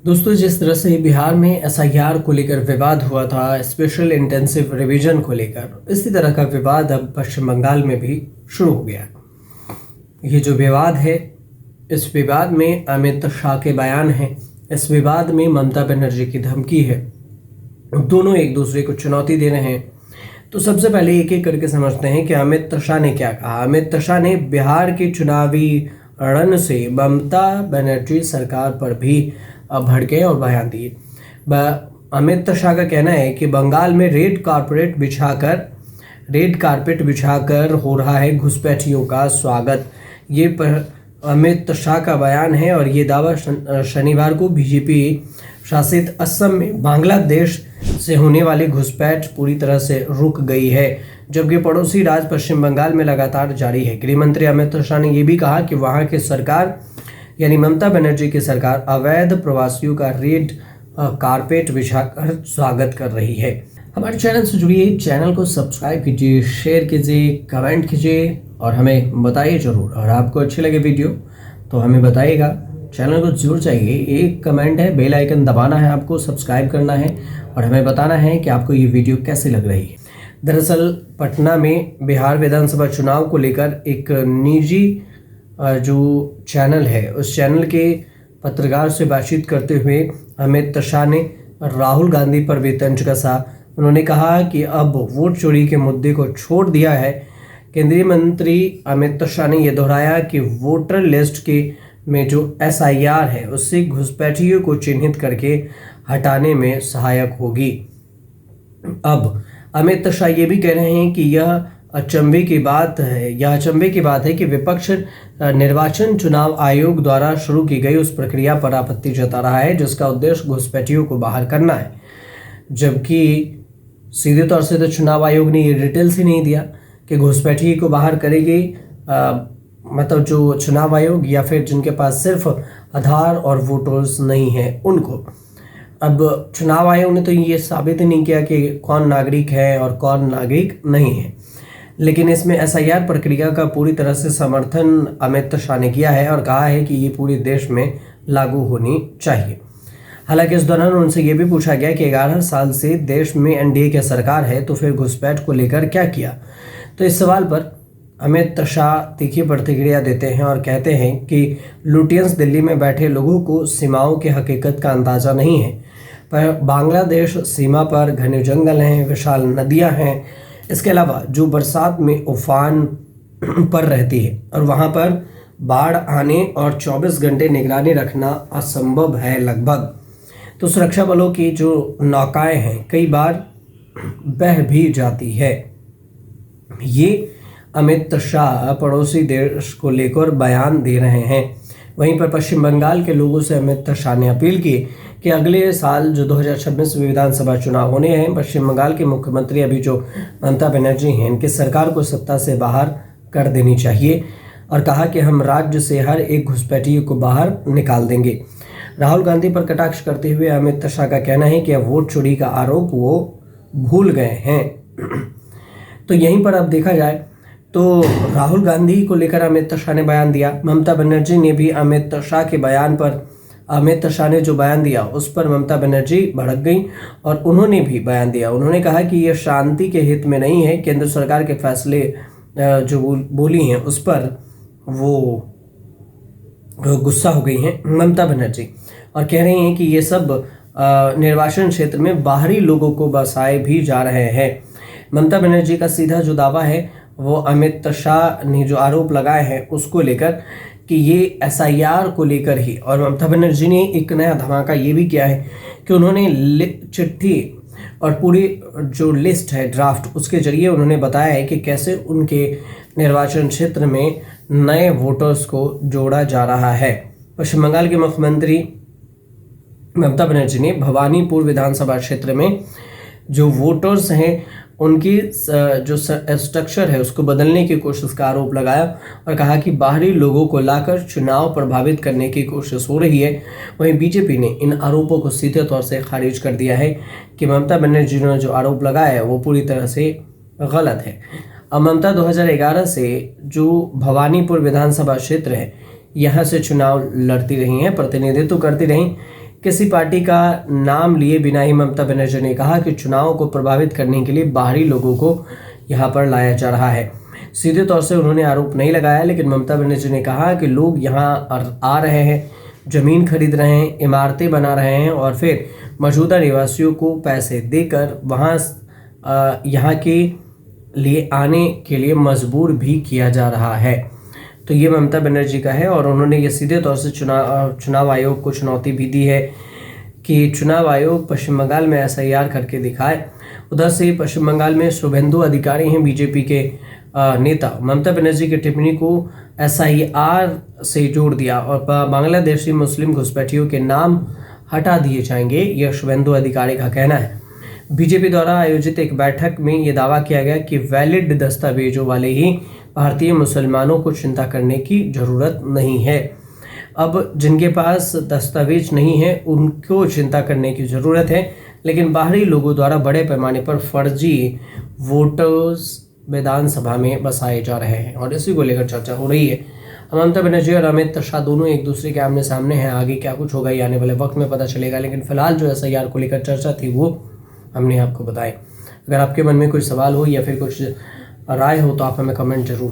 दोस्तों, जिस तरह से बिहार में एसआईआर को लेकर विवाद हुआ था, स्पेशल इंटेंसिव रिवीजन को लेकर, इसी तरह का विवाद अब पश्चिम बंगाल में भी शुरू हो गया। ये जो विवाद है, इस विवाद में अमित शाह के बयान हैं, इस विवाद में ममता बनर्जी की धमकी है, दोनों एक दूसरे को चुनौती दे रहे हैं। तो सबसे पहले एक एक करके समझते हैं कि अमित शाह ने क्या कहा। अमित शाह ने बिहार के चुनावी रण से ममता बनर्जी सरकार पर भी भड़के और बयान दिए। अमित शाह का कहना है कि बंगाल में रेड कारपेट बिछाकर हो रहा है घुसपैठियों का स्वागत। ये अमित शाह का बयान है और ये दावा शनिवार को बीजेपी शासित असम में बांग्लादेश से होने वाली घुसपैठ पूरी तरह से रुक गई है, जबकि पड़ोसी राज्य पश्चिम बंगाल में लगातार जारी है। गृह मंत्री अमित शाह ने यह भी कहा कि वहां की सरकार यानी ममता बनर्जी की सरकार अवैध प्रवासियों का रेड कारपेट बिछाकर स्वागत कर रही है। हमारे चैनल से जुड़िए, चैनल को सब्सक्राइब कीजिए, शेयर कीजिए, कमेंट कीजिए और हमें बताइए जरूर। और आपको अच्छी लगे वीडियो तो हमें बताइएगा, चैनल को जरूर चाहिए। एक कमेंट है, बेल आइकन दबाना है, आपको सब्सक्राइब करना है और हमें बताना है कि आपको ये वीडियो कैसी लग रही है। दरअसल पटना में बिहार विधानसभा चुनाव को लेकर एक निजी जो चैनल है, उस चैनल के पत्रकार से बातचीत करते हुए अमित शाह ने राहुल गांधी पर भी तंज कसा। उन्होंने कहा कि अब वोट चोरी के मुद्दे को छोड़ दिया है। केंद्रीय मंत्री अमित शाह ने यह दोहराया कि वोटर लिस्ट के में जो एसआईआर है उससे घुसपैठियों को चिन्हित करके हटाने में सहायक होगी। अब अमित शाह ये भी कह रहे हैं कि यह अचंभे की बात है कि विपक्ष निर्वाचन चुनाव आयोग द्वारा शुरू की गई उस प्रक्रिया पर आपत्ति जता रहा है जिसका उद्देश्य घुसपैठियों को बाहर करना है, जबकि सीधे तौर से तो चुनाव आयोग ने ये डिटेल्स ही नहीं दिया कि घुसपैठी को बाहर करेगी मतलब जो चुनाव आयोग या फिर जिनके पास सिर्फ आधार और वोटर्स नहीं है उनको। अब चुनाव आयोग ने तो ये साबित ही नहीं किया कि कौन नागरिक है और कौन नागरिक नहीं है, लेकिन इसमें एसआईआर प्रक्रिया का पूरी तरह से समर्थन अमित शाह ने किया है और कहा है कि ये पूरे देश में लागू होनी चाहिए। हालांकि इस दौरान उनसे ये भी पूछा गया कि 11 साल से देश में एनडीए की सरकार है तो फिर घुसपैठ को लेकर क्या किया। तो इस सवाल पर अमित शाह तीखी प्रतिक्रिया देते हैं और कहते हैं कि लुटियंस दिल्ली में बैठे लोगों को सीमाओं की हकीकत का अंदाजा नहीं है, पर बांग्लादेश सीमा पर घने जंगल हैं, विशाल नदियां हैं, इसके अलावा जो बरसात में उफान पर रहती है और वहां पर बाढ़ आने और 24 घंटे निगरानी रखना असंभव है लगभग। तो सुरक्षा बलों की जो नौकाएं हैं कई बार बह भी जाती है। ये अमित शाह पड़ोसी देश को लेकर बयान दे रहे हैं। वहीं पर पश्चिम बंगाल के लोगों से अमित शाह ने अपील की कि अगले साल जो 2026 में विधानसभा चुनाव होने हैं, पश्चिम बंगाल के मुख्यमंत्री अभी जो ममता बनर्जी हैं, इनकी सरकार को सत्ता से बाहर कर देनी चाहिए और कहा कि हम राज्य से हर एक घुसपैठियों को बाहर निकाल देंगे। राहुल गांधी पर कटाक्ष करते हुए अमित शाह का कहना है कि अब वोट चोरी का आरोप वो भूल गए हैं। तो यहीं पर अब देखा जाए तो राहुल गांधी को लेकर अमित शाह ने बयान दिया, ममता बनर्जी ने भी अमित शाह के बयान पर, अमित शाह ने जो बयान दिया उस पर ममता बनर्जी भड़क गई और उन्होंने भी बयान दिया। उन्होंने कहा कि यह शांति के हित में नहीं है। केंद्र सरकार के फैसले जो बोली हैं उस पर वो गुस्सा हो गई हैं ममता बनर्जी और कह रही हैं कि ये सब निर्वाचन क्षेत्र में बाहरी लोगों को बसाए भी जा रहे हैं। ममता बनर्जी का सीधा जो दावा है वो अमित शाह ने जो आरोप लगाए हैं उसको लेकर कि ये एसआईआर को लेकर ही, और ममता बनर्जी ने एक नया धमाका ये भी किया है कि उन्होंने चिट्ठी और पूरी जो लिस्ट है ड्राफ्ट, उसके जरिए उन्होंने बताया है कि कैसे उनके निर्वाचन क्षेत्र में नए वोटर्स को जोड़ा जा रहा है। पश्चिम बंगाल के मुख्यमंत्री ममता बनर्जी ने भवानीपुर विधानसभा क्षेत्र में जो वोटर्स हैं उनकी जो स्ट्रक्चर है उसको बदलने की कोशिश का आरोप लगाया और कहा कि बाहरी लोगों को लाकर चुनाव प्रभावित करने की कोशिश हो रही है। वहीं बीजेपी ने इन आरोपों को सीधे तौर से खारिज कर दिया है कि ममता बनर्जी ने जो आरोप लगाया है वो पूरी तरह से गलत है। अब ममता 2011 से जो भवानीपुर विधानसभा क्षेत्र है यहाँ से चुनाव लड़ती रही हैं, प्रतिनिधित्व करती रहीं। किसी पार्टी का नाम लिए बिना ही ममता बनर्जी ने कहा कि चुनाव को प्रभावित करने के लिए बाहरी लोगों को यहाँ पर लाया जा रहा है। सीधे तौर से उन्होंने आरोप नहीं लगाया, लेकिन ममता बनर्जी ने कहा कि लोग यहाँ आ रहे हैं, जमीन खरीद रहे हैं, इमारतें बना रहे हैं और फिर मौजूदा निवासियों को पैसे देकर वहाँ यहाँ के लिए आने के लिए मजबूर भी किया जा रहा है। तो ये ममता बनर्जी का है और उन्होंने ये सीधे तौर से चुनाव आयोग को चुनौती भी दी है कि चुनाव आयोग पश्चिम बंगाल में SIR करके दिखाए। उधर से पश्चिम बंगाल में शुभेंदु अधिकारी हैं बीजेपी के नेता। ममता बनर्जी की टिप्पणी को SIR से जोड़ दिया और बांग्लादेशी मुस्लिम घुसपैठियों के नाम हटा दिए जाएंगे, यह शुभेंदु अधिकारी का कहना है। बीजेपी द्वारा आयोजित एक बैठक में यह दावा किया गया कि वैलिड दस्तावेजों वाले ही भारतीय मुसलमानों को चिंता करने की जरूरत नहीं है। अब जिनके पास दस्तावेज नहीं है उनको चिंता करने की ज़रूरत है, लेकिन बाहरी लोगों द्वारा बड़े पैमाने पर फर्जी वोटर्स विधानसभा में बसाए जा रहे हैं और इसी को लेकर चर्चा हो रही है। ममता बनर्जी और अमित शाह दोनों एक दूसरे के आमने सामने हैं। आगे क्या कुछ होगा ये आने वाले वक्त में पता चलेगा, लेकिन फिलहाल जो SIR को लेकर चर्चा थी वो हमने आपको बताई। अगर आपके मन में कोई सवाल हो या फिर कुछ राय हो तो आप हमें कमेंट जरूर